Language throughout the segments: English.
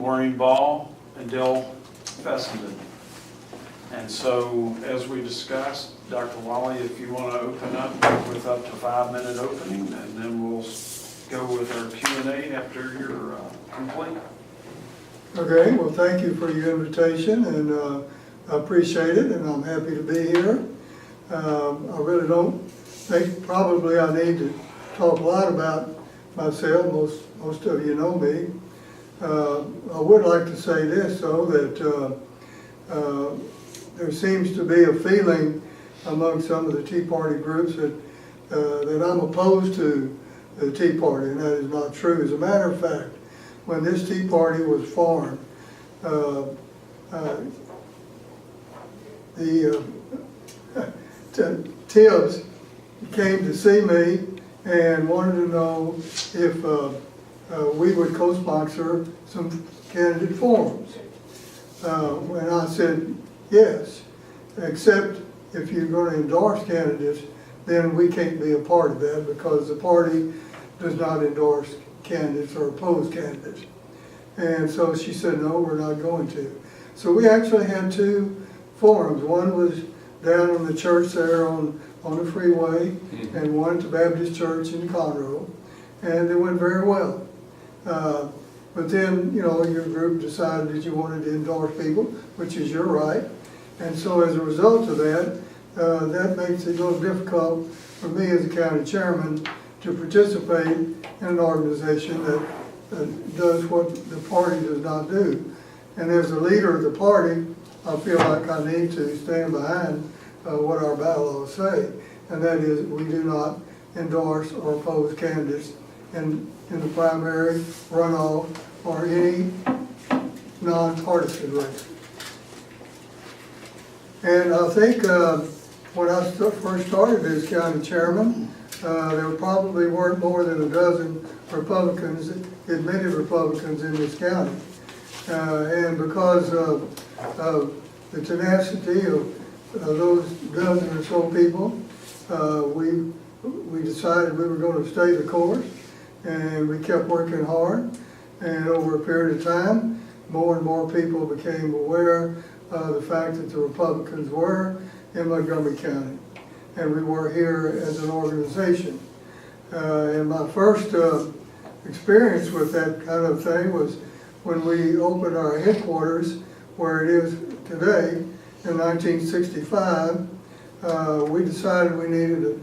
Maureen Ball, and Dill Fessenden. And so, as we discussed, Dr. Wally, if you want to open up with up to 5-minute opening, and then we'll go with our Q&A after you're complete. Okay, well, thank you for your invitation, and I appreciate it, and I'm happy to be here. I really don't think probably I need to talk a lot about myself. Most of you know me. I would like to say this, though, that there seems to be a feeling among some of the Tea Party groups that I'm opposed to the Tea Party, and that is not true. As a matter of fact, when this Tea Party was formed, Tibbs came to see me and wanted to know if we would co-sponsor some candidate forums. And I said, yes, except if you're going to endorse candidates, then we can't be a part of that because the party does not endorse candidates or oppose candidates. And so she said, no, we're not going to. So we actually had 2 forums. One was down in the church there on the freeway, and one at the Baptist Church in Conroe, and they went very well. But then, you know, your group decided that you wanted to endorse people, which is your right. And so as a result of that, that makes it a little difficult for me as a county chairman to participate in an organization that does what the party does not do. And as the leader of the party, I feel like I need to stand behind what our bylaws say, and that is we do not endorse or oppose candidates in the primary, runoff, or any nonpartisan race. And I think when I first started as county chairman, there probably weren't more than a dozen Republicans, admitted Republicans in this county. And because of the tenacity of those dozen or so people, we decided we were going to stay the course, and we kept working hard. And over a period of time, more and more people became aware of the fact that the Republicans were in Montgomery County, and we were here as an organization. And my first experience with that kind of thing was when we opened our headquarters where it is today in 1965. We decided we needed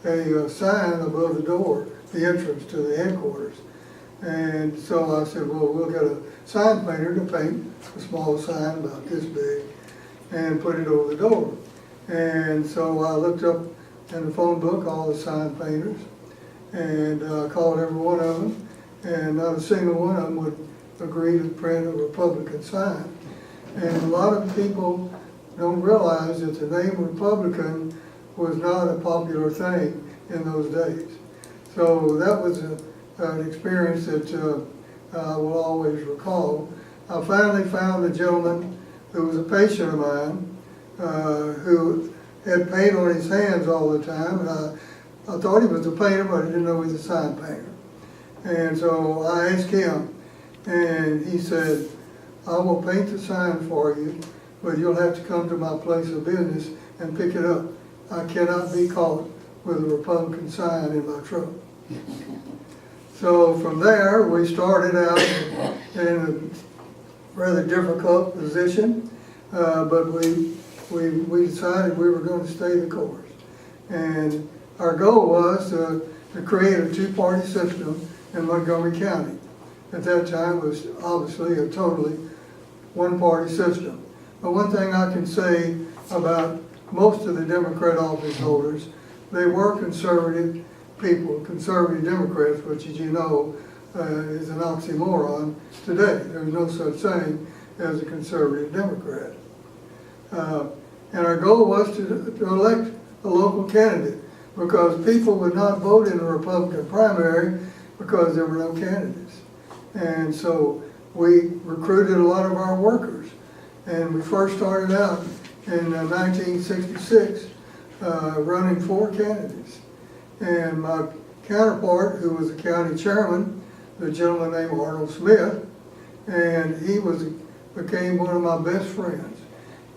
a sign above the door, the entrance to the headquarters. And so I said, well, we'll get a sign painter to paint a small sign about this big and put it over the door. And so I looked up in the phone book all the sign painters and called every one of them, and not a single one of them would agree to print a Republican sign. And a lot of people don't realize that the name Republican was not a popular thing in those days. So that was an experience that I will always recall. I finally found a gentleman who was a patient of mine who had paint on his hands all the time. And I thought he was a painter, but I didn't know he was a sign painter. And so I asked him, and he said, I will paint the sign for you, but you'll have to come to my place of business and pick it up. I cannot be caught with a Republican sign in my truck. So from there, we started out in a rather difficult position, but we decided we were going to stay the course. And our goal was to create a 2-party system in Montgomery County. At that time, it was obviously a totally 1-party system. But one thing I can say about most of the Democrat office holders, they were conservative people, conservative Democrats, which, as you know, is an oxymoron today. There's no such thing as a conservative Democrat. And our goal was to elect a local candidate, because people would not vote in the Republican primary because there were no candidates. And so we recruited a lot of our workers. And we first started out in 1966 running 4 candidates. And my counterpart, who was the county chairman, the gentleman named Arnold Smith, and he became one of my best friends.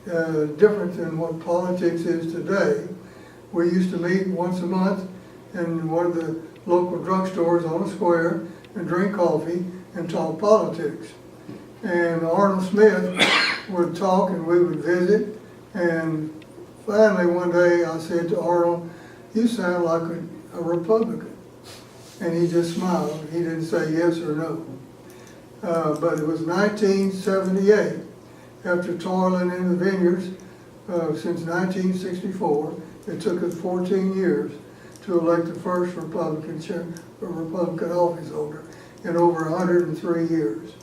Different than what politics is today. We used to meet once a month in one of the local drugstores on the square and drink coffee and talk politics. And Arnold Smith would talk and we would visit. And finally one day I said to Arnold, "You sound like a Republican." And he just smiled. He didn't say yes or no. But it was 1978, after toiling in the vineyards since 1964. It took us 14 years to elect the first Republican office holder in over 103 years.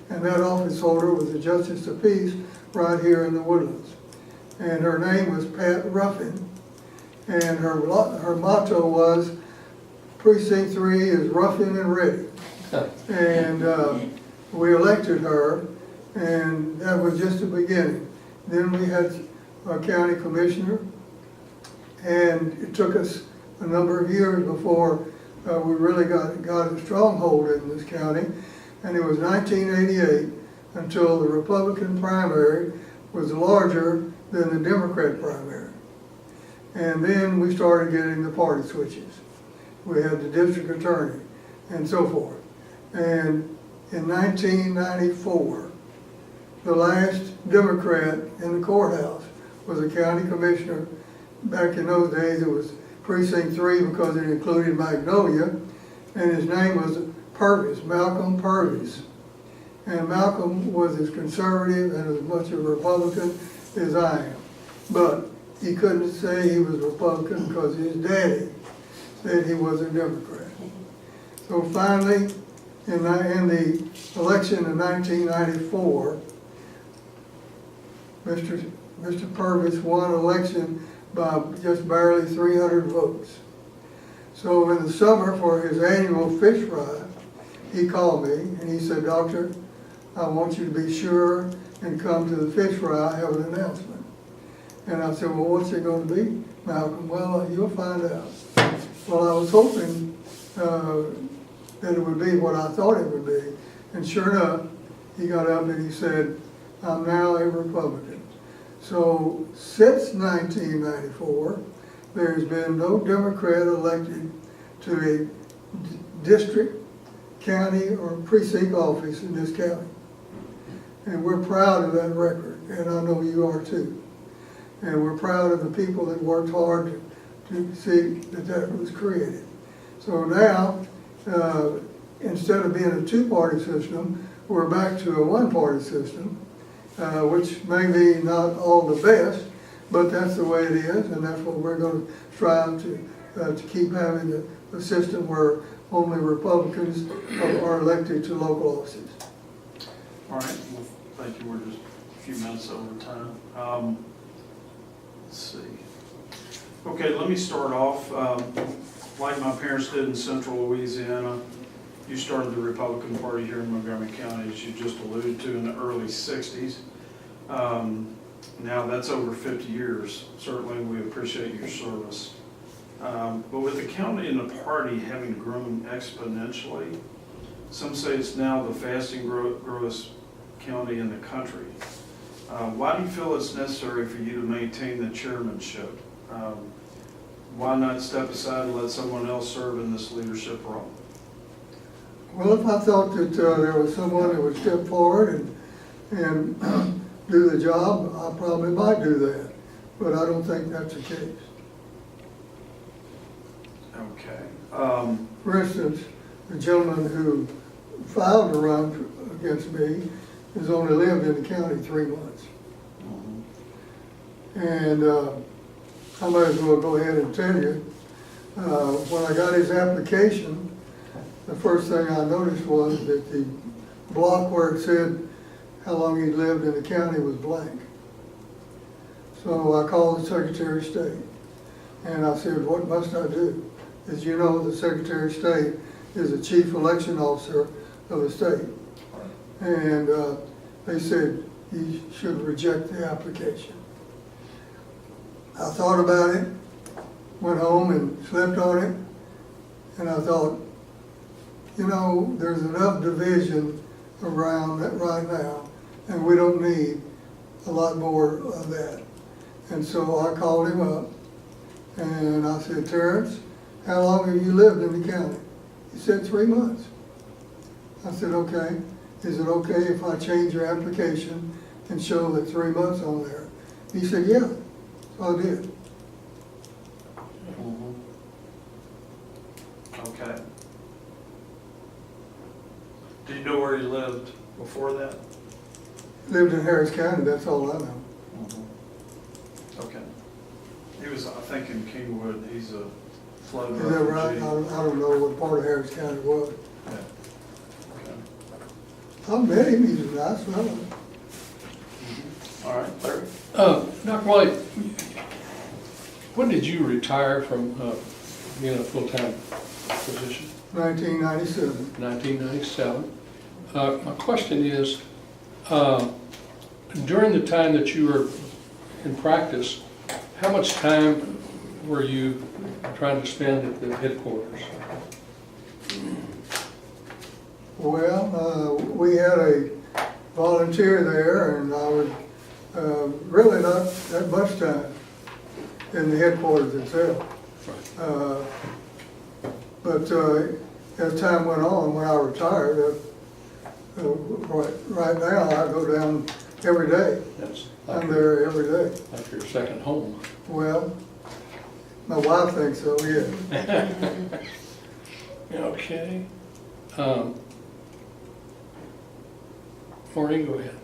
And that office holder was a Justice of Peace right here in the Woodlands. And her name was Pat Ruffin. And her motto was, "Precinct 3 is Ruffin and ready." And we elected her, and that was just the beginning. Then we had a county commissioner, and it took us a number of years before we really got a stronghold in this county. And it was 1988 until the Republican primary was larger than the Democrat primary. And then we started getting the party switches. We had the district attorney and so forth. And in 1994, the last Democrat in the courthouse was a county commissioner. Back in those days, it was Precinct 3 because it included Magnolia, and his name was Purvis, Malcolm Purvis. And Malcolm was as conservative and as much a Republican as I am. But he couldn't say he was Republican because his daddy said he was a Democrat. So finally, in the election of 1994, Mr. Purvis won election by just barely 300 votes. So in the summer for his annual fish fry, he called me and he said, "Doctor, I want you to be sure and come to the fish fry. I have an announcement." And I said, "Well, what's it going to be, Malcolm?" "Well, you'll find out." Well, I was hoping that it would be what I thought it would be. And sure enough, he got up and he said, "I'm now a Republican." So since 1994, there's been no Democrat elected to a district, county, or precinct office in this county. And we're proud of that record, and I know you are too. And we're proud of the people that worked hard to see that was created. So now, instead of being a two-party system, we're back to a one-party system, which may be not all the best, but that's the way it is, and that's what we're going to strive to keep having a system where only Republicans are elected to local offices. All right, well, thank you. We're just a few minutes over time. Let's see. Okay, let me start off. Like my parents did in central Louisiana, you started the Republican Party here in Montgomery County, as you just alluded to, in the early 60s. Now that's over 50 years. Certainly we appreciate your service. But with the county and the party having grown exponentially, some say it's now the fastest growing county in the country. Why do you feel it's necessary for you to maintain the chairmanship? Why not step aside and let someone else serve in this leadership role? Well, if I thought that there was someone that would step forward and do the job, I probably might do that. But I don't think that's the case. Okay. For instance, the gentleman who filed to run against me has only lived in the county 3 months. And I might as well go ahead and tell you, when I got his application, the first thing I noticed was that the block where it said how long he'd lived in the county was blank. So I called the Secretary of State and I said, "What must I do?" As you know, the Secretary of State is the chief election officer of the state. And they said he should reject the application. I thought about it, went home and slept on it, and I thought, you know, there's enough division around that right now, and we don't need a lot more of that. And so I called him up, and I said, Terrence, how long have you lived in the county? He said, 3 months. I said, okay, is it okay if I change your application and show that 3 months on there? He said, yeah, so I did. Okay. Do you know where you lived before that? Lived in Harris County, that's all I know. Okay. He was, I think, in Kingwood. He's a flood Is that right? refugee. I don't know what part of Harris County it was. Yeah. Okay. I met him, he's a nice fellow. All right, Larry? Dr. Wally, when did you retire from being a full-time position? 1997. 1997. My question is, during the time that you were in practice, how much time were you trying to spend at the headquarters? Well, we had a volunteer there, and I was really not that much time in the headquarters itself. But as time went on, when I retired, right now I go down every day. That's I'm there every day. like your second home. Well, my wife thinks so, yeah. Okay. Maureen, go ahead.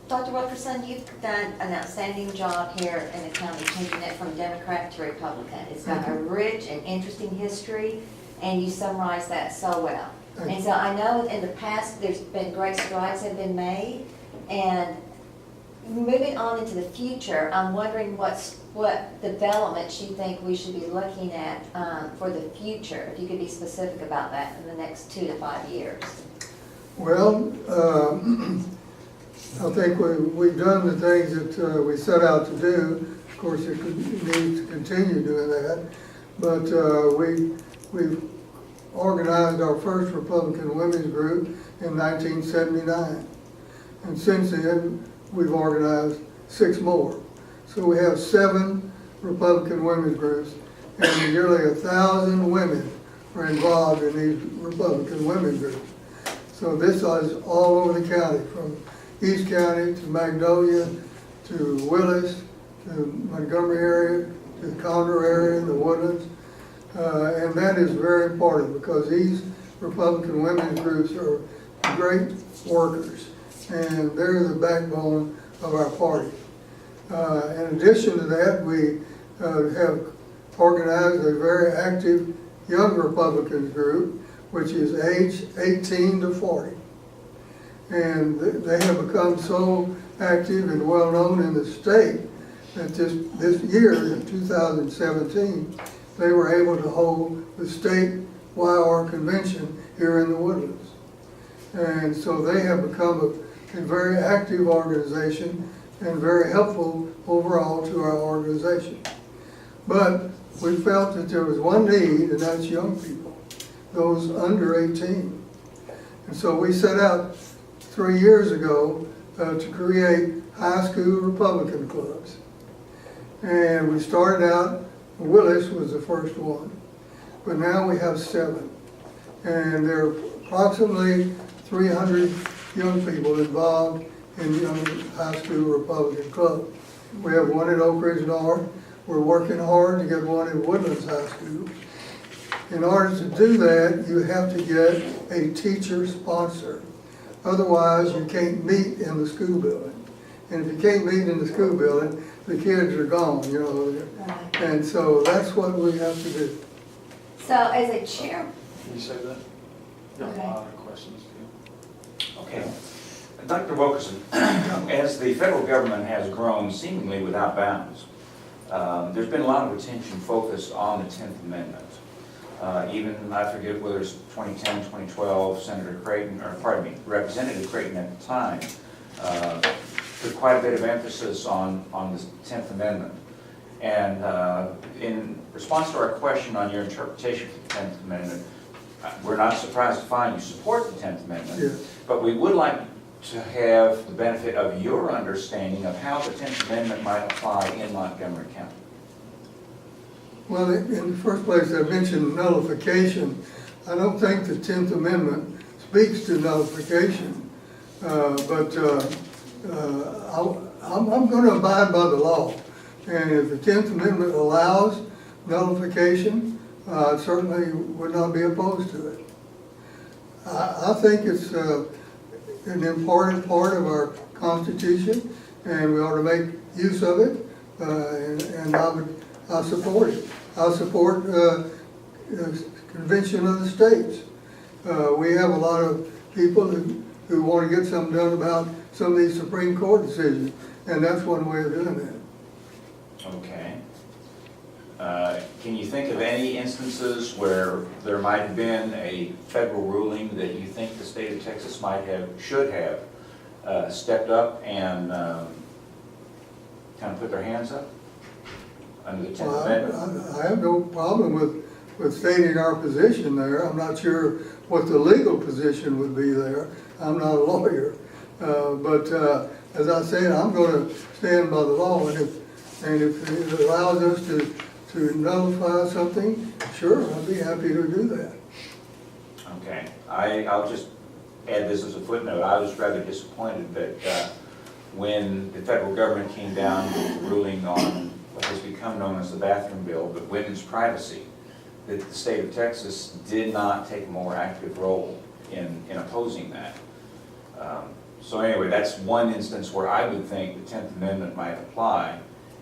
Dr. Wilkerson, you've done an outstanding job here in the county, changing it from Democrat to Republican. It's got a rich and interesting history, and you summarize that so well. And so I know in the past, there's been great strides have been made, and moving on into the future, I'm wondering what developments you think we should be looking at for the future, if you could be specific about that in the next 2 to 5 years. Well, I think we've done the things that we set out to do. Of course, it needs to continue doing that. But we've organized our first Republican women's group in 1979. And since then, we've organized 6 more. So we have 7 Republican women's groups, and nearly 1,000 women are involved in these Republican women's groups. So this is all over the county, from East County to Magnolia to Willis to Montgomery area to the Condor area, the Woodlands. And that is very important because these Republican women's groups are great workers, and they're the backbone of our party. In addition to that, we have organized a very active young Republicans group, which is age 18 to 40. And they have become so active and well known in the state that this year, in 2017, they were able to hold the state YR convention here in the Woodlands. And so they have become a very active organization and very helpful overall to our organization. But we felt that there was one need, and that's young people, those under 18. And so we set out 3 years ago to create high school Republican clubs. And we started out, Willis was the first one, but now we have 7. And there are approximately 300 young people involved in young high school Republican club. We have one at Oak Ridge North. We're working hard to get one in Woodlands High School. In order to do that, you have to get a teacher sponsor. Otherwise, you can't meet in the school building. And if you can't meet in the school building, the kids are gone, you know. Right. And so that's what we have to do. So as a chair, Can you say that? Got a Okay. lot of questions for you. Okay. Dr. Wilkerson, as the federal government has grown seemingly without bounds, there's been a lot of attention focused on the 10th Amendment. Even, I forget whether it's 2010, 2012, Senator Creighton, or pardon me, Representative Creighton at the time, put quite a bit of emphasis on the 10th Amendment. And in response to our question on your interpretation of the 10th Amendment, we're not surprised to find you support the 10th Amendment. Yes. But we would like to have the benefit of your understanding of how the 10th Amendment might apply in Montgomery County. Well, in the first place, I mentioned nullification. I don't think the 10th Amendment speaks to nullification, but I'm going to abide by the law. And if the 10th Amendment allows nullification, I certainly would not be opposed to it. I think it's an important part of our Constitution, and we ought to make use of it, and I support it. I support Convention of the States. We have a lot of people who want to get something done about some of these Supreme Court decisions, and that's one way of doing that. Okay. Can you think of any instances where there might have been a federal ruling that you think the state of Texas should have stepped up and kind of put their hands up under the 10th Amendment? I have no problem with stating our position there. I'm not sure what the legal position would be there. I'm not a lawyer. But as I said, I'm going to stand by the law, and if it allows us to nullify something, sure, I'd be happy to do that. Okay. I'll just add this as a footnote. I was rather disappointed that when the federal government came down with the ruling on what has become known as the bathroom bill, but women's privacy, that the state of Texas did not take a more active role in opposing that. So anyway, that's one instance where I would think the 10th Amendment might apply.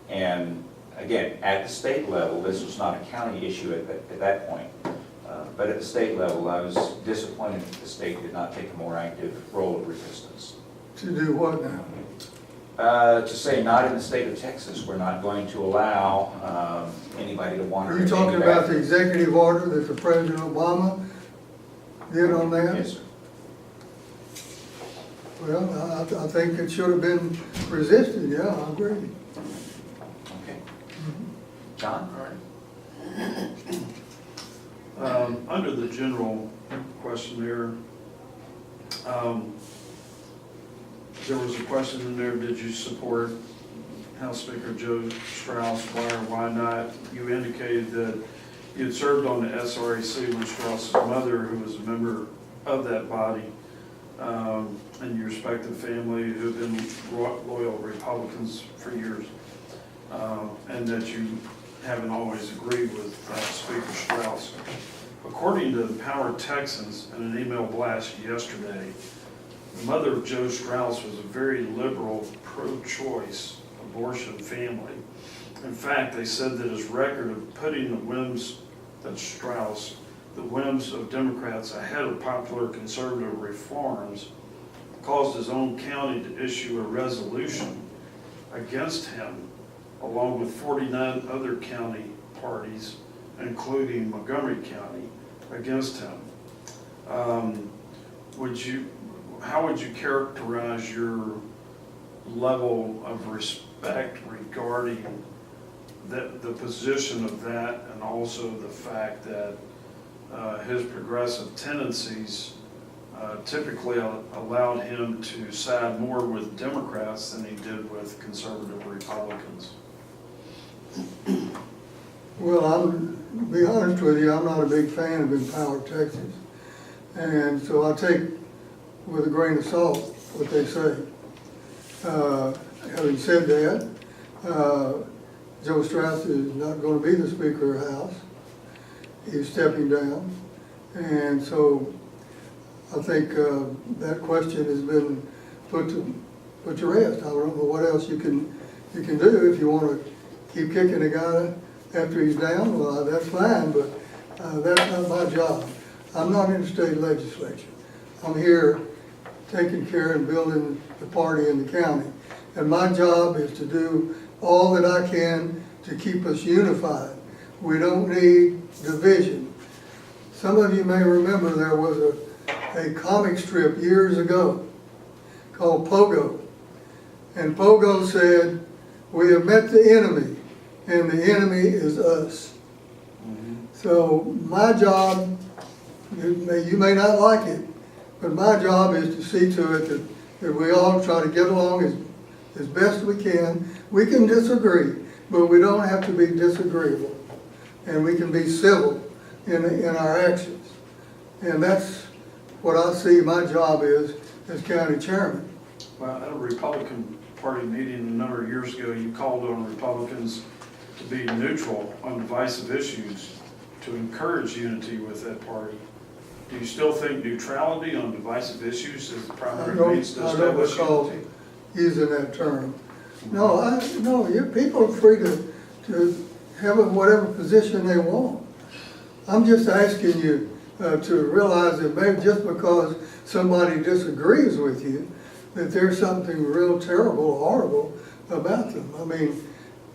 And again, at the state level, this was not a county issue at that point. But at the state level, I was disappointed that the state did not take a more active role of resistance. To do what now? To say not in the state of Texas, we're not going to allow anybody to wander. Are you talking about the executive order that the President Obama did on that? Yes, sir. Well, I think it should have been resisted, yeah, I agree. Okay. John? All right. Under the general questionnaire, there was a question in there, did you support House Speaker Joe Straus? Why or why not? You indicated that you had served on the SRAC when Straus's mother, who was a member of that body, and your respective family who have been loyal Republicans for years, and that you haven't always agreed with Speaker Straus. According to the Power Texans in an email blast yesterday, the mother of Joe Straus was a very liberal, pro-choice abortion family. In fact, they said that his record of putting the whims, that's Straus, the whims of Democrats ahead of popular conservative reforms caused his own county to issue a resolution against him, along with 49 other county parties, including Montgomery County, against him. How would you characterize your level of respect regarding the position of that, and also the fact that his progressive tendencies typically allowed him to side more with Democrats than he did with conservative Republicans? Well, to be honest with you, I'm not a big fan of Empower Texas. And so I take with a grain of salt what they say. Having said that, Joe Straus is not going to be the Speaker of the House. He's stepping down. And so I think that question has been put to rest. I don't know what else you can do. If you want to keep kicking a guy after he's down, well, that's fine, but that's not my job. I'm not in the state legislature. I'm here taking care and building the party in the county. And my job is to do all that I can to keep us unified. We don't need division. Some of you may remember there was a comic strip years ago called Pogo. And Pogo said, "We have met the enemy, and the enemy is us." So my job You may not like it, but my job is to see to it that we all try to get along as best we can. We can disagree, but we don't have to be disagreeable. And we can be civil in our actions. And that's what I see my job is as county chairman. Well, at a Republican Party meeting a number of years ago, you called on Republicans to be neutral on divisive issues to encourage unity with that party. Do you still think neutrality on divisive issues is the primary means to I don't establish recall unity? using that term. No, people are free to have whatever position they want. I'm just asking you to realize that maybe just because somebody disagrees with you, that there's something real terrible, horrible about them. I mean,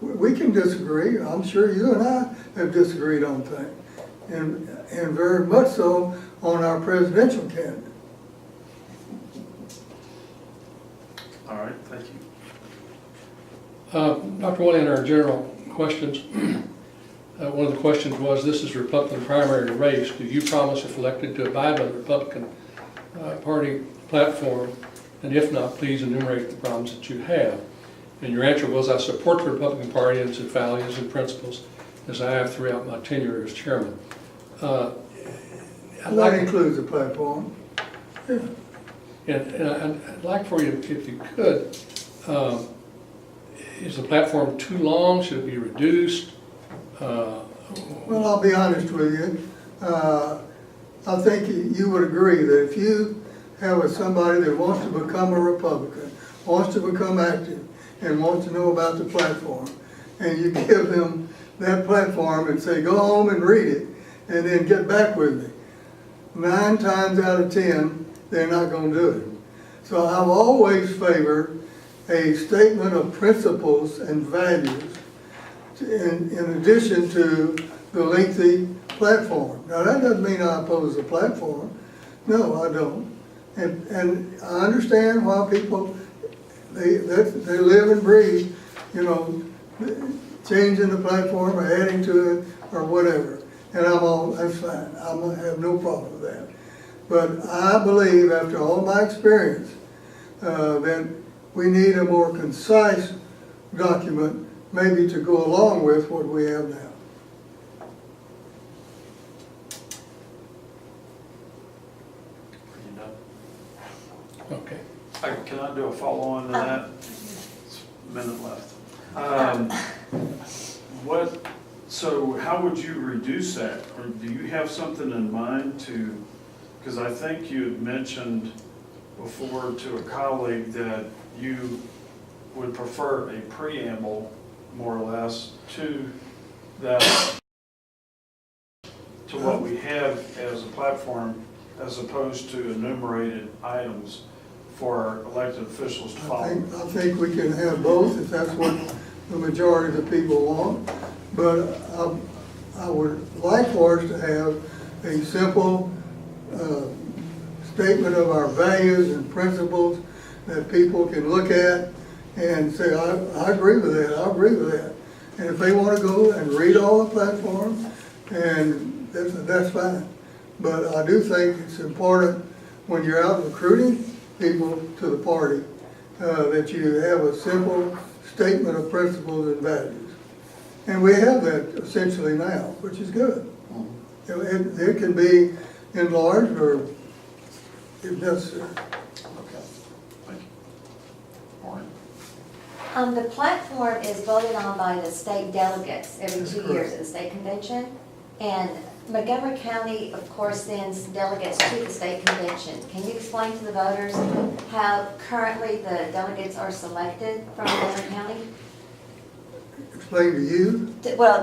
we can disagree. I'm sure you and I have disagreed on things, and very much so on our presidential candidate. All right, thank you. Dr. Wally, in our general questions, one of the questions was, this is Republican primary race. Do you promise, if elected, to abide by the Republican Party platform? And if not, please enumerate the problems that you have. And your answer was, I support the Republican Party and its values and principles, as I have throughout my tenure as chairman. That includes the platform. Yeah. And I'd like for you, if you could, is the platform too long? Should it be reduced? Well, I'll be honest with you. I think you would agree that if you have somebody that wants to become a Republican, wants to become active, and wants to know about the platform, and you give them that platform and say, go home and read it, and then get back with me, 9 times out of 10, they're not going to do it. So I've always favored a statement of principles and values in addition to the lengthy platform. Now that doesn't mean I oppose the platform. No, I don't. And I understand why people, they live and breathe, you know, changing the platform or adding to it or whatever. And that's fine. I have no problem with that. But I believe, after all my experience, that we need a more concise document, maybe to go along with what we have now. Are you done? Okay. Can I do a follow-on to that? It's a minute left. So how would you reduce that? Or do you have something in mind to, because I think you had mentioned before to a colleague that you would prefer a preamble, more or less, to that, to what we have as a platform, as opposed to enumerated items for our elected officials to follow. I think we can have both if that's what the majority of the people want. But I would like for us to have a simple statement of our values and principles that people can look at and say, I agree with that, I agree with that. And if they want to go and read all the platforms, and that's fine. But I do think it's important when you're out recruiting people to the party that you have a simple statement of principles and values. And we have that essentially now, which is good. It can be enlarged or if necessary. Okay, thank you. Maureen? The platform is voted on by the state delegates every That's 2 correct. years at the state convention. And Montgomery County, of course, sends delegates to the state convention. Can you explain to the voters how currently the delegates are selected from Montgomery County? Explain to you. Well,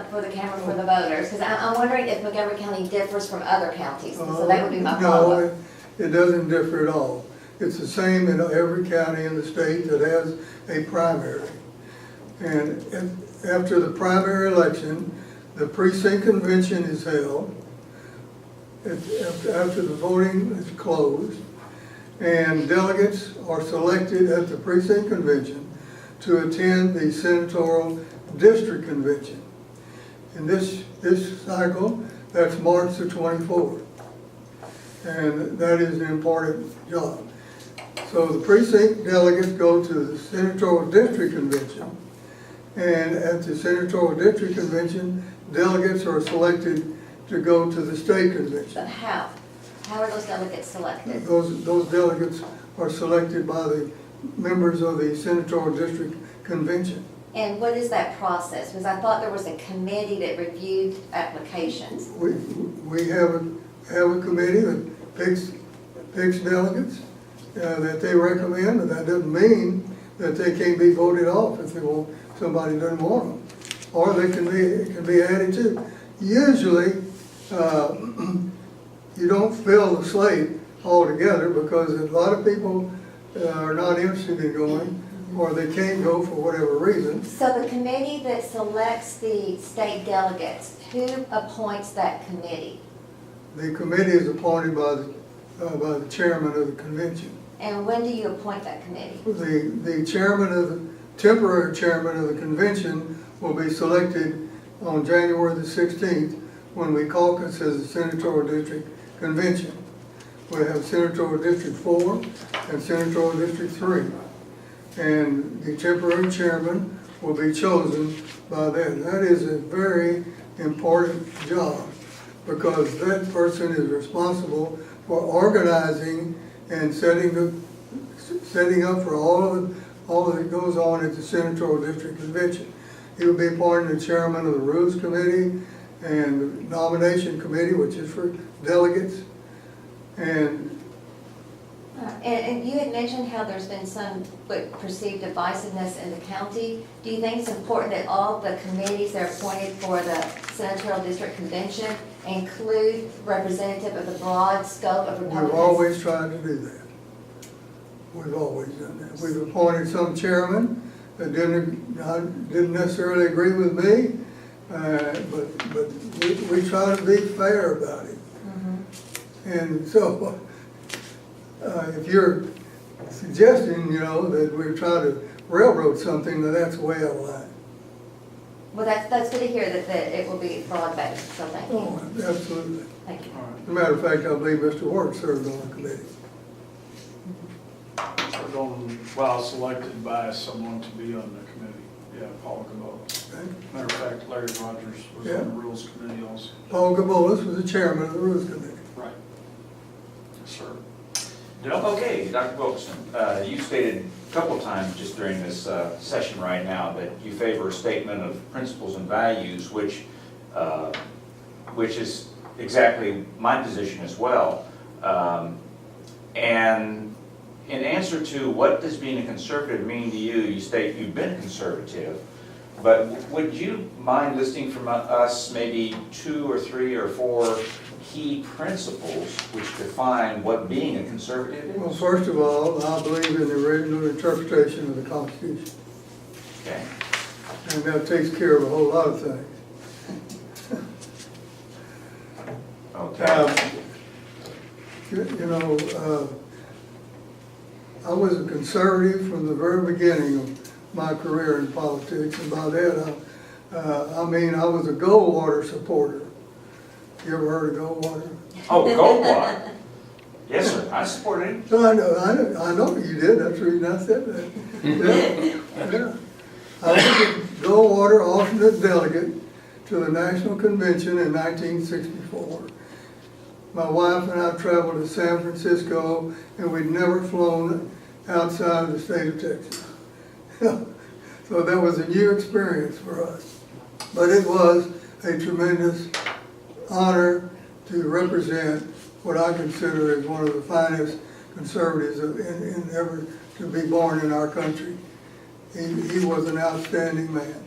for the camera, for the voters, because I'm wondering if Montgomery County differs from other counties, so that would be my follow-up. No, it doesn't differ at all. It's the same in every county in the state that has a primary. And after the primary election, the precinct convention is held. After the voting is closed, and delegates are selected at the precinct convention to attend the senatorial district convention. In this cycle, That's March the 24th. And that is an important job. So the precinct delegates go to the senatorial district convention. And at the senatorial district convention, delegates are selected to go to the state convention. But how? How are those delegates selected? Those delegates are selected by the members of the senatorial district convention. And what is that process? Because I thought there was a committee that reviewed applications. We have a committee that picks delegates that they recommend, but that doesn't mean that they can't be voted off if somebody doesn't want them. Or they can be added to. Usually, you don't fill the slate altogether because a lot of people are not interested in going, or they can't go for whatever reason. So the committee that selects the state delegates, who appoints that committee? The committee is appointed by the chairman of the convention. And when do you appoint that committee? The temporary chairman of the convention will be selected on January the 16th when we caucus as the senatorial district convention. We have senatorial district 4 and senatorial district 3. And the temporary chairman will be chosen by that. That is a very important job because that person is responsible for organizing and setting up for all that goes on at the senatorial district convention. He will be appointed the chairman of the rules committee and the nomination committee, which is for delegates. And you had mentioned how there's been some perceived divisiveness in the county. Do you think it's important that all the committees that are appointed for the senatorial district convention include representative of the broad scope of Republicans? we've always tried to do that. We've always done that. We've appointed some chairman that didn't necessarily agree with me, but we try to be fair about it. And so, if you're suggesting, that we're trying to railroad something, then that's way out of line. Well, that's good to hear that it will be broad-based, so thank you. Oh, absolutely. Thank you. All right. As a matter of fact, I believe Mr. Work served on the committee. Selected by someone to be on the committee. Yeah, Paul Gabolis. Okay? Matter of fact, Larry Rogers was Yeah. on the rules committee also. Paul Gabolis was the chairman of the rules committee. Right. Yes, sir. Okay, Dr. Wilkerson, you stated a couple of times just during this session right now that you favor a statement of principles and values, which is exactly my position as well. And in answer to what does being a conservative mean to you, you state you've been conservative, but would you mind listing from us maybe 2 or 3 or 4 key principles which define what being a conservative is? Well, first of all, I believe in the original interpretation of the Constitution. Okay. And that takes care of a whole lot of things. Okay. I was a conservative from the very beginning of my career in politics, and by that, I was a Goldwater supporter. You ever heard of Goldwater? Oh, Goldwater. Yes, sir. I supported him. So I know you did. That's the reason I said that. Yeah. I was a Goldwater alternate delegate to the National Convention in 1964. My wife and I traveled to San Francisco, and we'd never flown outside of the state of Texas. So that was a new experience for us. But it was a tremendous honor to represent what I consider as one of the finest conservatives in ever to be born in our country. He was an outstanding man,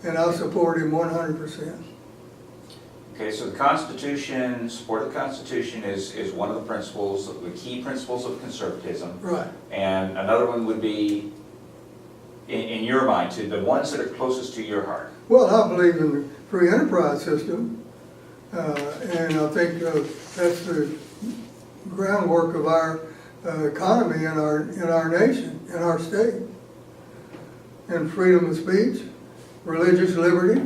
and I support him 100%. Okay, so the Constitution, support of the Constitution is one of the principles, the key principles of conservatism. Right. And another one would be, in your mind, to the ones that are closest to your heart. Well, I believe in the free enterprise system, and I think that's the groundwork of our economy in our nation, in our state. And freedom of speech, religious liberty.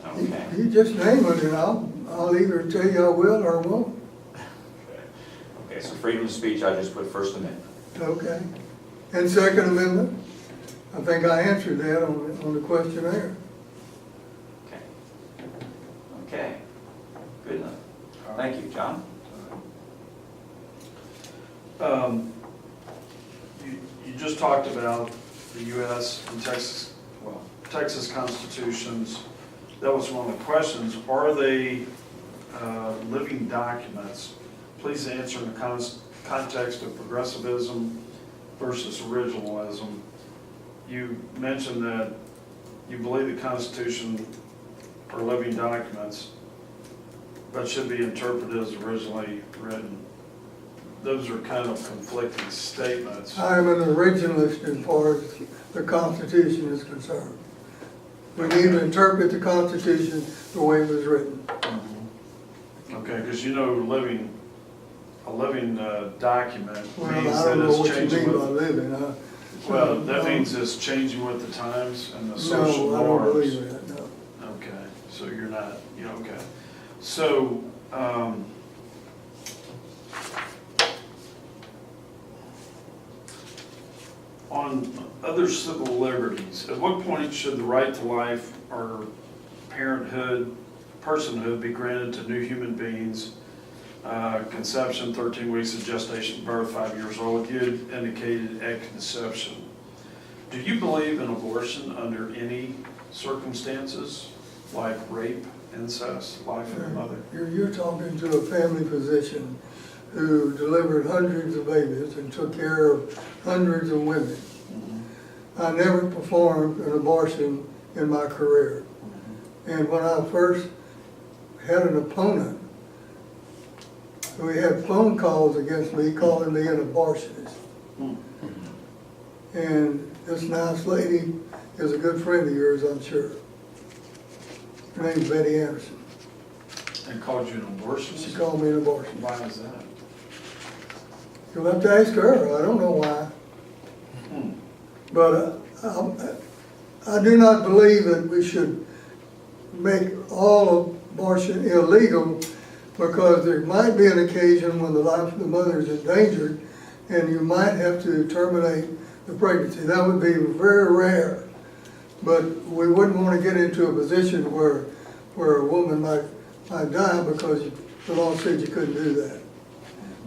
Okay. You just name it and I'll either tell you I will or I won't. Okay, so freedom of speech, I just put First Amendment. Okay. And Second Amendment? I think I answered that on the questionnaire. Okay. Okay, good enough. Thank you, John. You just talked about the U.S. and Texas, well, Texas constitutions. That was one of the questions. Are they living documents? Please answer in the context of progressivism versus originalism. You mentioned that you believe the Constitution are living documents, but should be interpreted as originally written. Those are kind of conflicting statements. I'm an originalist as far as the Constitution is concerned. We need to interpret the Constitution the way it was written. Okay, because you know, a living document Well, means I that don't know it's what you changing mean by with, living. well, that means it's changing with the times and the social No, I norms. don't believe that, no. Okay, so you're not, okay. So, on other civil liberties, at what point should the right to life or parenthood, personhood be granted to new human beings? Conception, 13 weeks of gestation, birth, 5 years old, you had indicated at conception. Do you believe in abortion under any circumstances, like rape, incest, life of the mother? You're talking to a family physician who delivered hundreds of babies and took care of hundreds of women. I never performed an abortion in my career. And when I first had an opponent, we had phone calls against me calling me an abortionist. And this nice lady is a good friend of yours, I'm sure. Her name's Betty Anderson. And called you an abortionist? She called me an abortionist. Why is that? You'll have to ask her, I don't know why. But I do not believe that we should make all abortion illegal, because there might be an occasion when the life of the mother is endangered and you might have to terminate the pregnancy. That would be very rare. But we wouldn't want to get into a position where a woman might die because the law said you couldn't do that.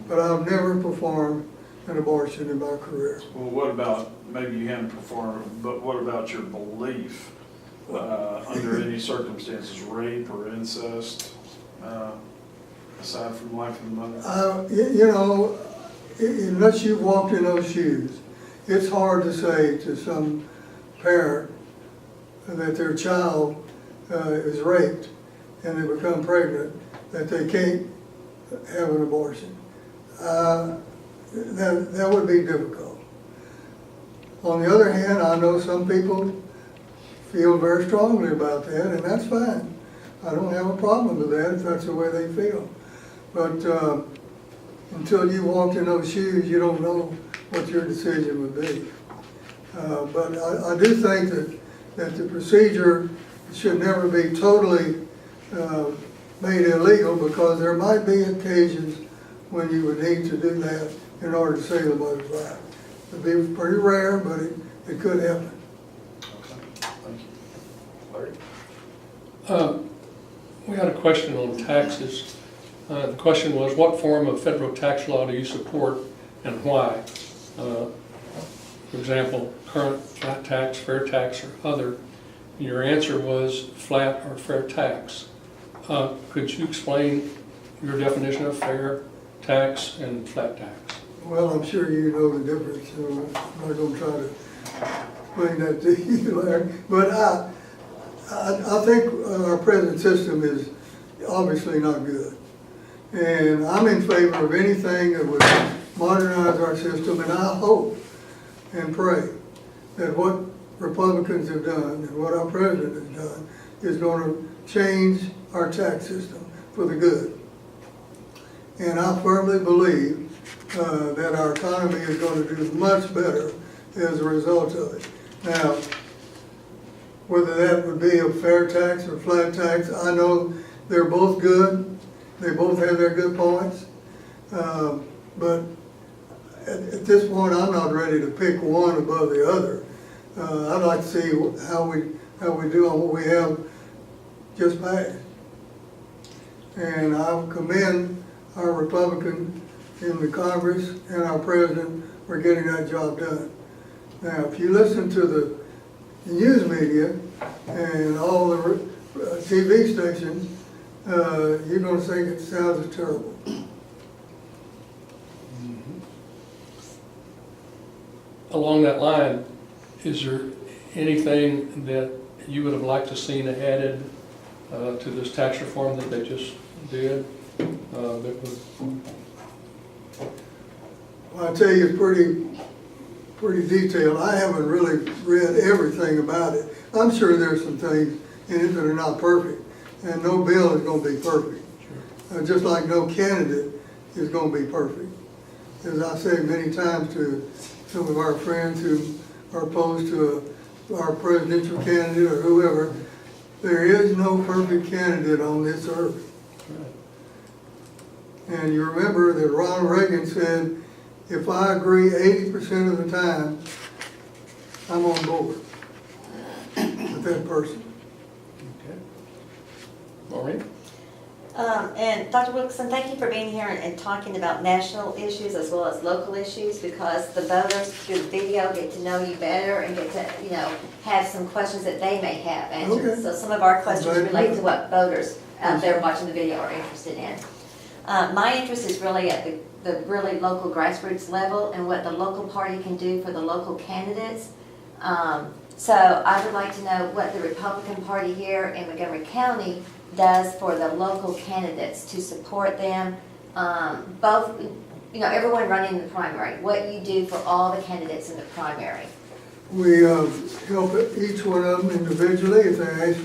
But I've never performed an abortion in my career. Well, what about, maybe you hadn't performed, but what about your belief under any circumstances, rape or incest, aside from life of the mother? You know, unless you've walked in those shoes, it's hard to say to some parent that their child is raped and they become pregnant that they can't have an abortion. That would be difficult. On the other hand, I know some people feel very strongly about that, and that's fine. I don't have a problem with that if that's the way they feel. But until you walked in those shoes, you don't know what your decision would be. But I do think that the procedure should never be totally made illegal, because there might be occasions when you would need to do that in order to save the mother's life. It'd be pretty rare, but it could happen. Okay, thank you. Larry? We had a question on taxes. The question was, what form of federal tax law do you support and why? For example, current, flat tax, fair tax, or other. Your answer was flat or fair tax. Could you explain your definition of fair tax and flat tax? Well, I'm sure you know the difference, so I'm not going to try to explain that to you, Larry. But I think our present system is obviously not good. And I'm in favor of anything that would modernize our system, and I hope and pray that what Republicans have done and what our president has done is going to change our tax system for the good. And I firmly believe that our economy is going to do much better as a result of it. Now, whether that would be a fair tax or flat tax. I know they're both good. They both have their good points. But at this point, I'm not ready to pick one above the other. I'd like to see how we do on what we have just passed. And I commend our Republicans in the Congress and our president for getting that job done. Now, if you listen to the news media and all the TV stations, you're going to think it sounds terrible. Along that line, is there anything that you would have liked to seen added to this tax reform that they just did? That was, Well, I tell you, it's pretty detailed. I haven't really read everything about it. I'm sure there's some things in it that are not perfect, and no bill is going to be perfect. Just like no candidate is going to be perfect. As I say many times to some of our friends who are opposed to our presidential candidate or whoever, there is no perfect candidate on this earth. And you remember that Ronald Reagan said, if I agree 80% of the time, I'm on board with that person. okay. Maureen? And Dr. Wilkerson, thank you for being here and talking about national issues as well as local issues, because the voters through the video get to know you better and get to, have some questions that they may have answered. Okay. So some of our questions Very relate good. to what voters out there watching the video are interested in. My interest is really at the really local grassroots level and what the local party can do for the local candidates. So I would like to know what the Republican Party here in Montgomery County does for the local candidates to support them, both, everyone running the primary, what you do for all the candidates in the primary. We help each one of them individually if they ask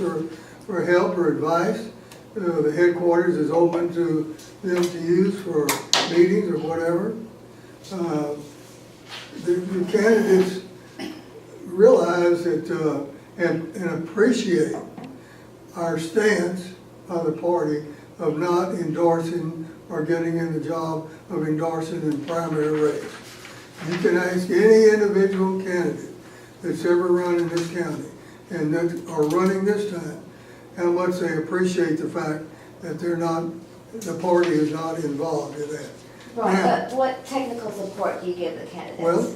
for help or advice. The headquarters is open to them to use for meetings or whatever. The candidates realize that and appreciate our stance by the party of not endorsing or getting in the job of endorsing in primary race. You can ask any individual candidate that's ever run in this county and that are running this time how much they appreciate the fact that the party is not involved in that. Right, Now, but what technical support do you give the candidates? well,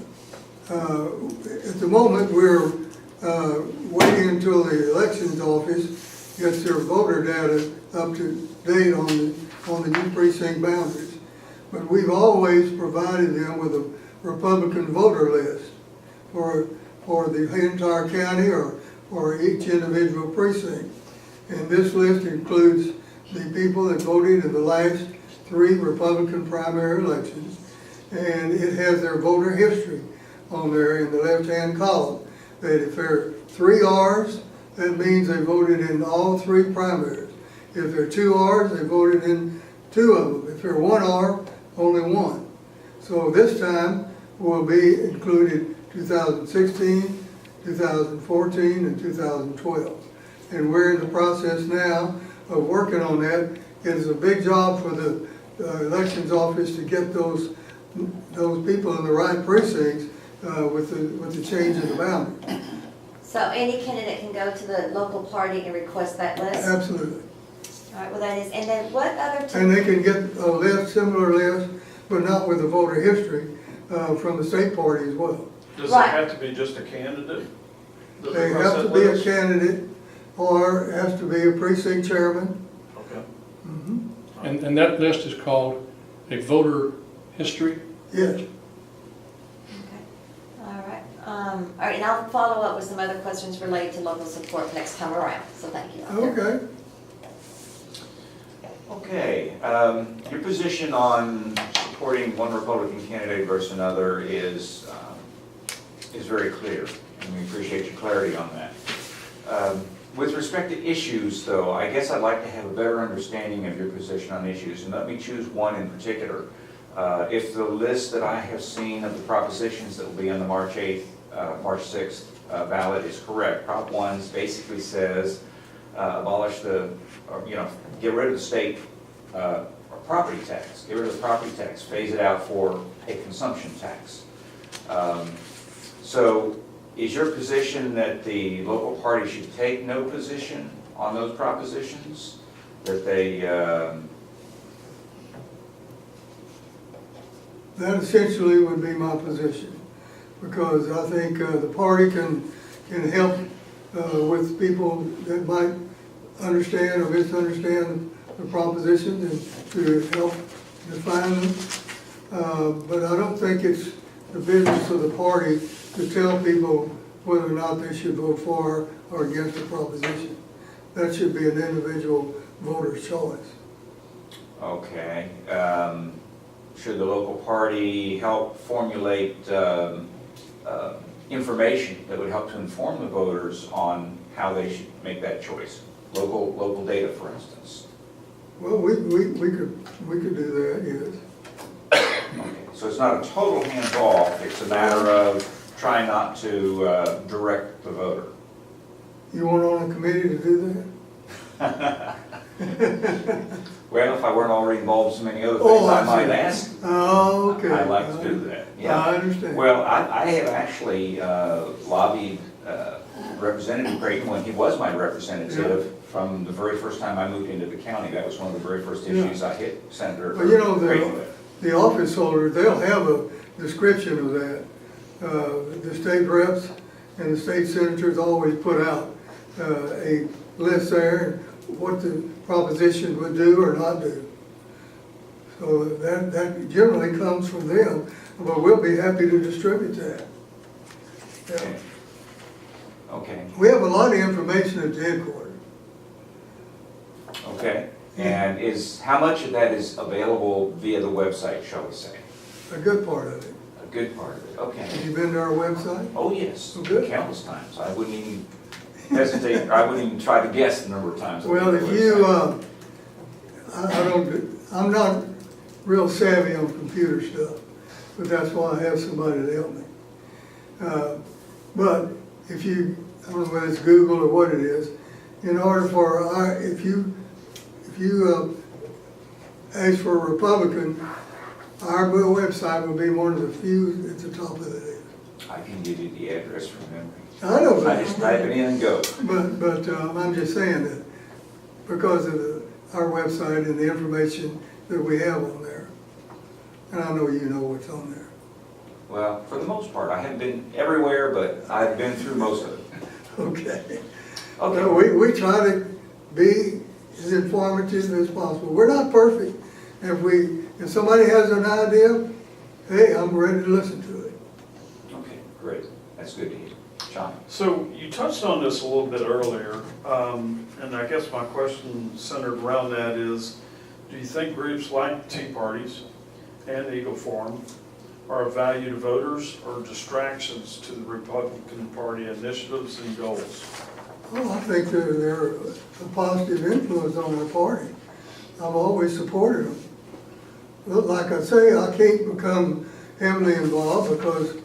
at the moment, we're waiting until the elections office gets their voter data up to date on the new precinct boundaries. But we've always provided them with a Republican voter list for the entire county or for each individual precinct. And this list includes the people that voted in the last 3 Republican primary elections. And it has their voter history on there in the left-hand column. That if there are 3 R's, that means they voted in all 3 primaries. If there are 2 R's, they voted in 2 of them. If there are 1 R, only 1. So this time will be included 2016, 2014, and 2012. And we're in the process now of working on that. It is a big job for the elections office to get those people in the right precincts with the change in the boundary. So any candidate can go to the local party and request that list? Absolutely. All right, well, that is, and then what other? And they can get a list, similar list, but not with the voter history from the state party as well. Does it Right. have to be just a candidate? that They requests have to that be a list? candidate or has to be a precinct chairman. Okay. Mhm. And that list is called a voter history? Yes. Okay. All right, and I'll follow up with some other questions related to local support next time around, so thank you. Okay. Okay, your position on supporting one Republican candidate versus another is very clear, and we appreciate your clarity on that. With respect to issues, though, I guess I'd like to have a better understanding of your position on issues, and let me choose one in particular. If the list that I have seen of the propositions that will be on the March 6th ballot is correct. Prop 1 basically says abolish the, or, get rid of the state property tax. Get rid of the property tax, phase it out for a consumption tax. So is your position that the local party should take no position on those propositions? That they, That essentially would be my position, because I think the party can help with people that might understand or misunderstand the propositions and to help define them. But I don't think it's the business of the party to tell people whether or not they should vote for or against the proposition. That should be an individual voter's choice. okay. Should the local party help formulate information that would help to inform the voters on how they should make that choice? Local data, for instance. Well, we could do that, yes. Okay, so it's not a total hands-off, it's a matter of trying not to direct the voter. You want on a committee to do that? Well, if I weren't already involved in so many other things, Oh, I I might see. ask. Oh, okay. I'd like to do that, yeah. I understand. Well, I have actually lobbied Representative Creighton when he was my representative from the very first time I moved into the county. That was one of the very first issues I hit Senator Well, you know, Creighton with. the office holders, they'll have a description of that. The state reps and the state senators always put out a list there, what the proposition would do or not do. So that generally comes from them, but we'll be happy to distribute that. Yeah. Okay, We have a lot of information at the headquarters. okay. And how much of that is available via the website, shall we say? A good part of it. A good part of it, okay. Have you been to our website? Oh, yes, Oh, good. countless times. I wouldn't even hesitate, I wouldn't even try to guess the number of times. I've Well, been to if the you, website. I'm not real savvy on computer stuff, but that's why I have somebody to help me. But if you, I don't know whether it's Google or what it is, in order for if you ask for a Republican, our website will be one of the few at the top of the list. I can give you the address from memory. I know that. I just type it in and go. But I'm just saying that because of our website and the information that we have on there, and I know you know what's on there. Well, for the most part, I haven't been everywhere, but I've been through most of it. Okay. Okay. No, we try to be as informative as possible. We're not perfect. If somebody has an idea, hey, I'm ready to listen to it. Okay, great. That's good to hear. John? So you touched on this a little bit earlier, and I guess my question centered around that is, do you think groups like Tea Parties and Eagle Forum are of value to voters or distractions to the Republican Party initiatives and goals? Well, I think they're a positive influence on our party. I've always supported them. But like I say, I can't become heavily involved because,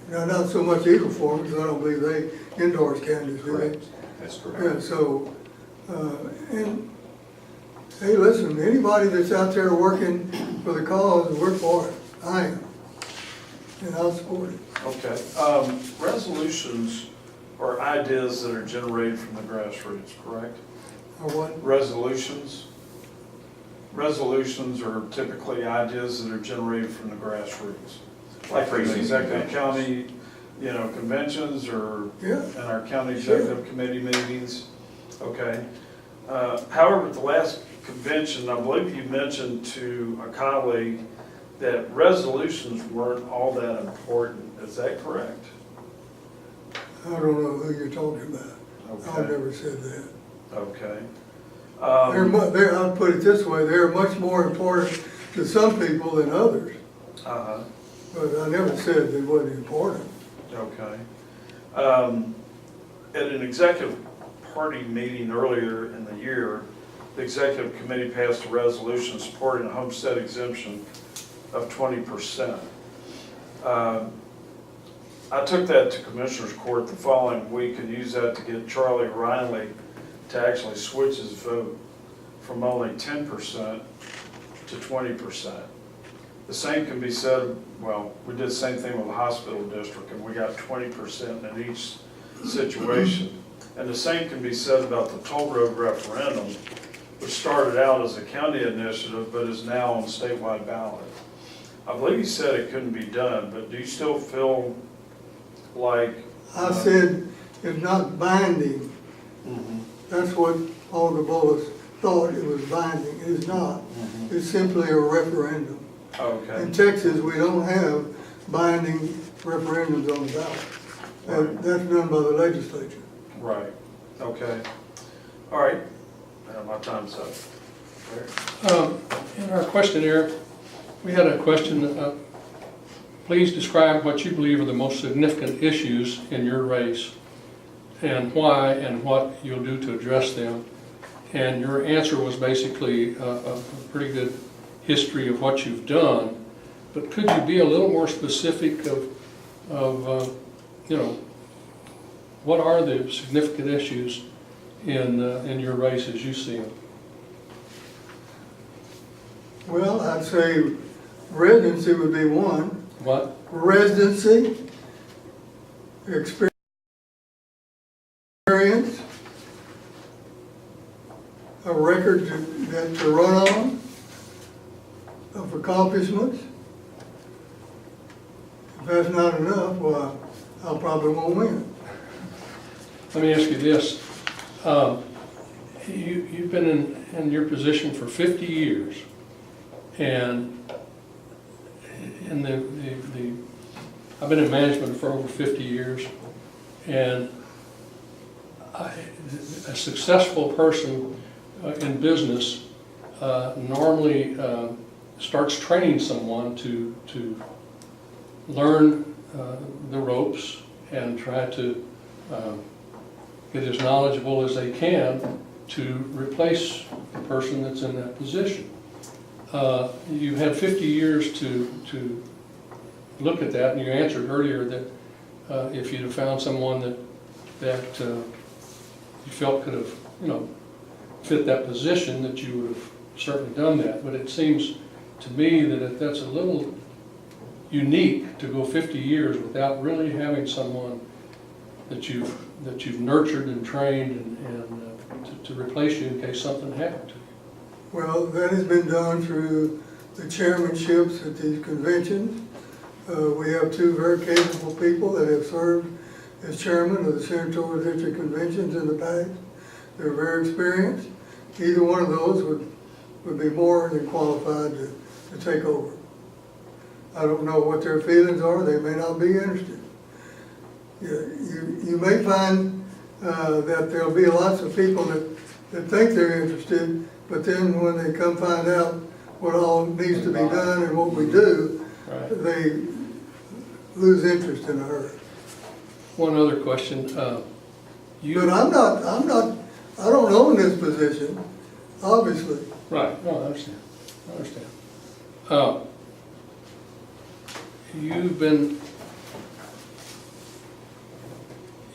not so much Eagle Forum, because I don't believe they endorse candidates, do they? Correct. That's correct. Yeah, so, and, hey, listen, anybody that's out there working for the cause, we're for it. I am. And I'll support it. Okay. Resolutions are ideas that are generated from the grassroots, correct? Or what? Resolutions are typically ideas that are generated from the grassroots. Like for executive county, conventions or Yeah. in our county executive committee meetings. Okay. However, at the last convention, I believe you mentioned to a colleague that resolutions weren't all that important. Is that correct? I don't know who you're talking about. Okay. I've never said that. Okay. I'll put it this way, they're much more important to some people than others, Uh-huh. but I never said they wasn't important. Okay. At an executive party meeting earlier in the year, the executive committee passed a resolution supporting a homestead exemption of 20%. I took that to Commissioner's Court the following week and used that to get Charlie Riley to actually switch his vote from only 10% to 20%. The same can be said, well, we did the same thing with the hospital district, and we got 20% in each situation. And the same can be said about the toll road referendum, which started out as a county initiative, but is now on statewide ballot. I believe you said it couldn't be done, but do you still feel like? I said it's not binding. That's what all the voters thought it was binding. It is not. It's simply a referendum. Okay. In Texas, we don't have binding referendums on the ballot. That's done by the legislature. Right, okay. All right, my time's up. In our questionnaire, we had a question, please describe what you believe are the most significant issues in your race and why and what you'll do to address them. And your answer was basically a pretty good history of what you've done, but could you be a little more specific of you know, what are the significant issues in your race as you see them? Well, I'd say residency would be one. What? Residency, experience, a record to run on of accomplishments. If that's not enough, well, I probably won't win. Let me ask you this. You've been in your position for 50 years, and I've been in management for over 50 years, and a successful person in business normally starts training someone to learn the ropes and try to get as knowledgeable as they can to replace the person that's in that position. You've had 50 years to look at that, and you answered earlier that if you'd have found someone that you felt could have, you know, fit that position, that you would have certainly done that. But it seems to me that that's a little unique to go 50 years without really having someone that you've nurtured and trained and to replace you in case something happened to you. Well, that has been done through the chairmanships at these conventions. We have two very capable people that have served as chairman of the senatorial district conventions in the past. They're very experienced. Either one of those would be more than qualified to take over. I don't know what their feelings are. They may not be interested. You may find that there'll be lots of people that think they're interested, but then when they come find out what all needs to be done and what we do, Right. they lose interest in a hurry. One other question. But I don't own this position, obviously. Right, no, I understand.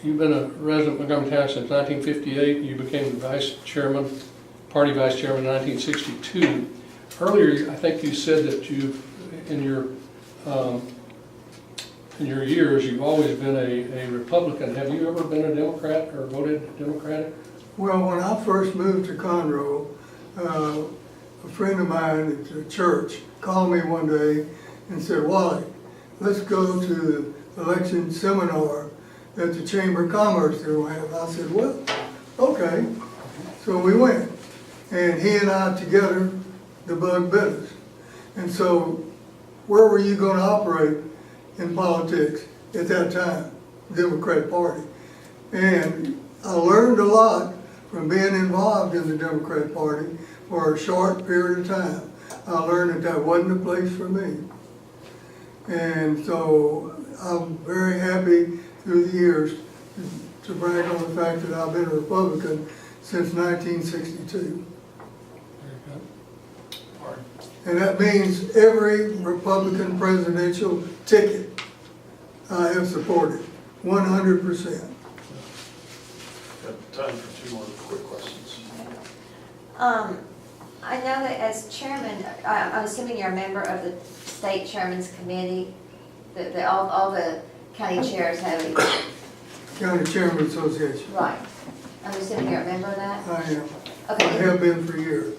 You've been a resident of Montgomery County since 1958. You became the party vice chairman in 1962. Earlier, I think you said that in your years, you've always been a Republican. Have you ever been a Democrat or voted Democratic? Well, when I first moved to Conroe, a friend of mine at the church called me one day and said, "Wally, let's go to the election seminar that the Chamber of Commerce is going to have." I said, "Well, okay." So we went, and he and I together, the bug bit us. And so where were you going to operate in politics at that time? Democratic Party. And I learned a lot from being involved in the Democratic Party for a short period of time. I learned that wasn't the place for me. And so I'm very happy through the years to brag on the fact that I've been a Republican since 1962. And that means every Republican presidential ticket I have supported, 100%. Got time for 2 more quick questions. I know that as chairman, I'm assuming you're a member of the state chairman's committee, all the county chairs have a, County Chairman Association, right. I'm assuming you're a member of that? I am. I Okay, have been for years,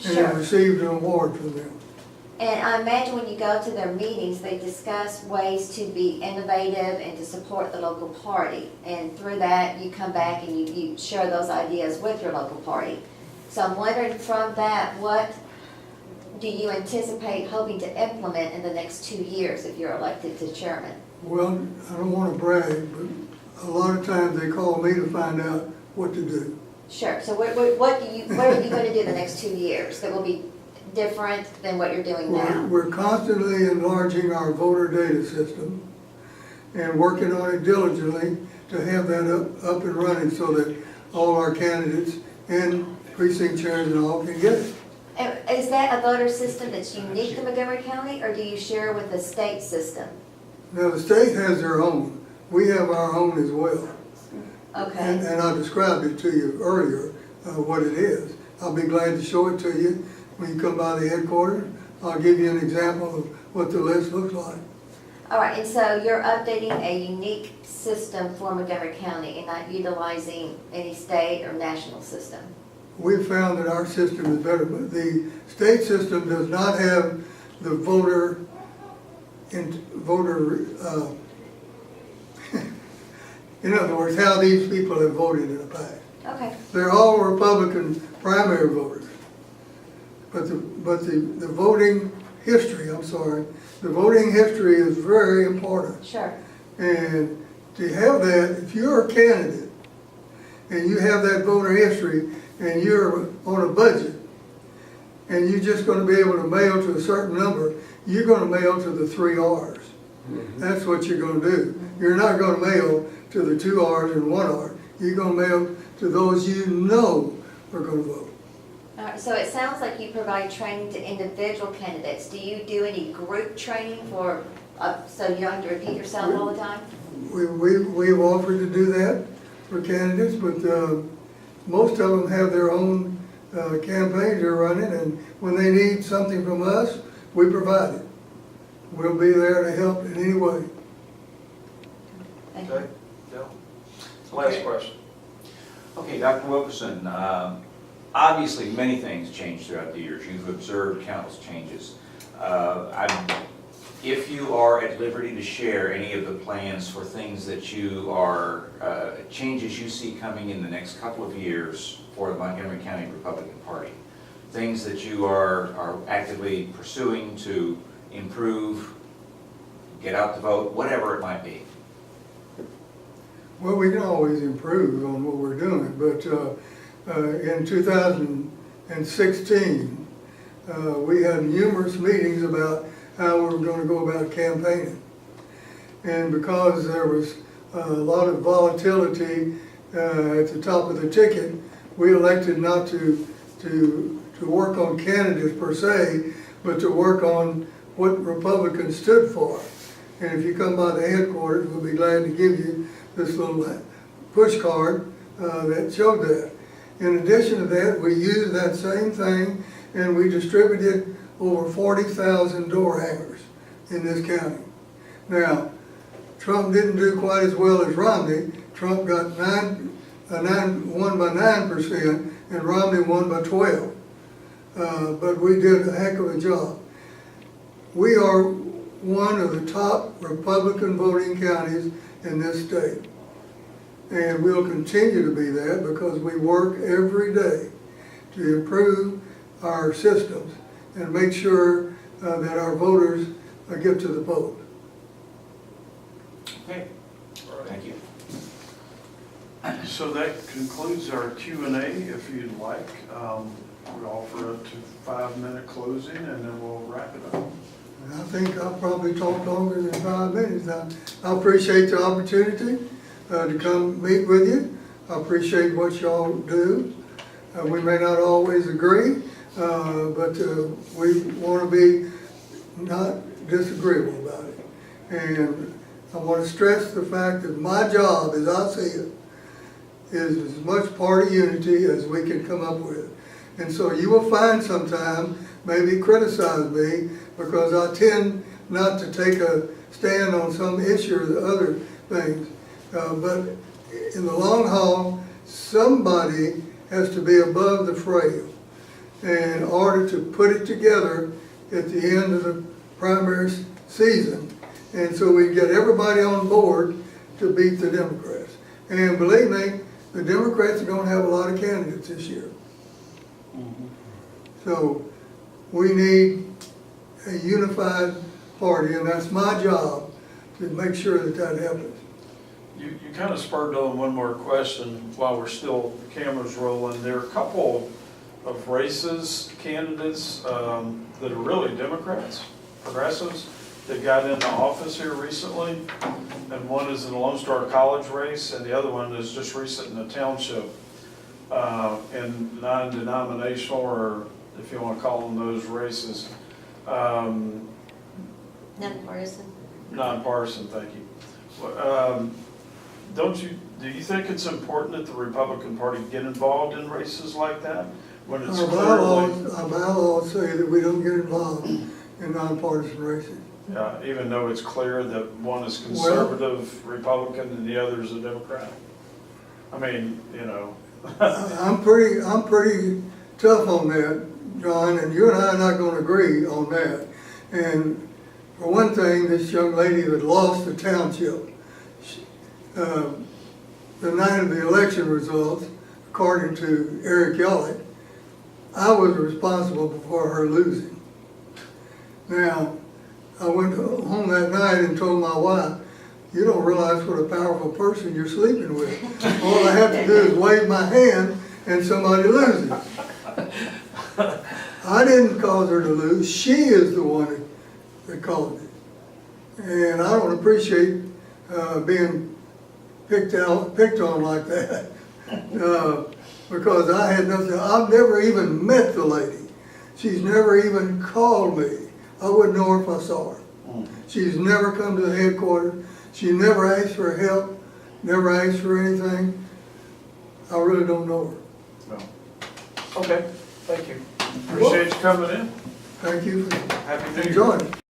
and have sure. received an award from them. And I imagine when you go to their meetings, they discuss ways to be innovative and to support the local party. And through that, you come back and you share those ideas with your local party. So I'm wondering from that, what do you anticipate hoping to implement in the next 2 years if you're elected to chairman? Well, I don't want to brag, but a lot of times they call me to find out what to do. Sure, so what are you going to do the next 2 years that will be different than what you're doing now? We're constantly enlarging our voter data system and working on it diligently to have that up and running so that all our candidates and precinct chairs and all can get it. And is that a voter system that's unique to Montgomery County, or do you share with the state system? Now, the state has their own. We have our own as well. Okay, And I described it to you earlier, what it is. I'll be glad to show it to you when you come by the headquarters. I'll give you an example of what the list looks like. all right, and so you're updating a unique system for Montgomery County and not utilizing any state or national system? We found that our system is better, but the state system does not have the voter, in other words, how these people have voted in the past. Okay, They're all Republican primary voters. But the voting history, the voting history is very important. sure, And to have that, if you're a candidate and you have that voter history and you're on a budget and you're just gonna be able to mail to a certain number, you're gonna mail to the 3 R's. That's what you're gonna do. You're not gonna mail to the 2 R's and 1 R. You're gonna mail to those you know are gonna vote. all right, so it sounds like you provide training to individual candidates. Do you do any group training for, so you don't have to repeat yourself all the time? We've offered to do that for candidates, but most of them have their own campaigns they're running, and when they need something from us, we provide it. We'll be there to help in any way. Thank you. Okay, Dell? Last question. Okay, Dr. Wilkerson, obviously many things change throughout the years. You've observed countless changes. If you are at liberty to share any of the plans for things that you are, changes you see coming in the next couple of years for the Montgomery County Republican Party, things that you are actively pursuing to improve, get out the vote, whatever it might be. Well, we can always improve on what we're doing, but in 2016, we had numerous meetings about how we were going to go about campaigning. And because there was a lot of volatility at the top of the ticket, we elected not to work on candidates per se, but to work on what Republicans stood for. And if you come by the headquarters, we'll be glad to give you this little push card that showed that. In addition to that, we used that same thing and we distributed over 40,000 door hangers in this county. Now, Trump didn't do quite as well as Romney. Trump got won by 9% and Romney won by 12. But we did a heck of a job. We are one of the top Republican voting counties in this state. And we'll continue to be that because we work every day to improve our systems and make sure that our voters get to the vote. Okay, thank you. So that concludes our Q&A. If you'd like, we'll offer up to 5-minute closing and then we'll wrap it up. And I think I'll probably talk longer than 5 minutes. I appreciate the opportunity to come meet with you. I appreciate what y'all do. We may not always agree, but we want to be not disagreeable about it. And I want to stress the fact that my job, as I see it, is as much party unity as we can come up with. And so you will find sometime, maybe criticize me, because I tend not to take a stand on some issue or the other things. But in the long haul, somebody has to be above the fray in order to put it together at the end of the primary season. And so we get everybody on board to beat the Democrats. And believe me, the Democrats are gonna have a lot of candidates this year. So we need a unified party, and that's my job to make sure that that happens. You kind of spurred on one more question while we're still, the camera's rolling. There are a couple of races, candidates that are really Democrats, progressives, that got into office here recently. And one is in the Lone Star College race, and the other one is just recent in the township. And non-denominational, or if you want to call them those races. Nonpartisan. Nonpartisan, thank you. Do you think it's important that the Republican Party get involved in races like that? When it's clearly, Our bylaws say that we don't get involved in nonpartisan races. yeah, even though it's clear that one is conservative Republican and the other is a Democrat? I mean, you know. I'm pretty tough on that, John, and you and I are not gonna agree on that. And for one thing, this young lady that lost the township, the night of the election results, according to Eric Yollick, I was responsible for her losing. Now, I went home that night and told my wife, you don't realize what a powerful person you're sleeping with. All I have to do is wave my hand and somebody loses. I didn't cause her to lose. She is the one that caused it. And I don't appreciate being picked on like that. Because I had nothing, I've never even met the lady. She's never even called me. I wouldn't know her if I saw her. She's never come to the headquarters. She never asked for help, never asked for anything. I really don't know her. No. Okay, thank you. Appreciate you coming in. Thank you for Happy New Year. enjoying it.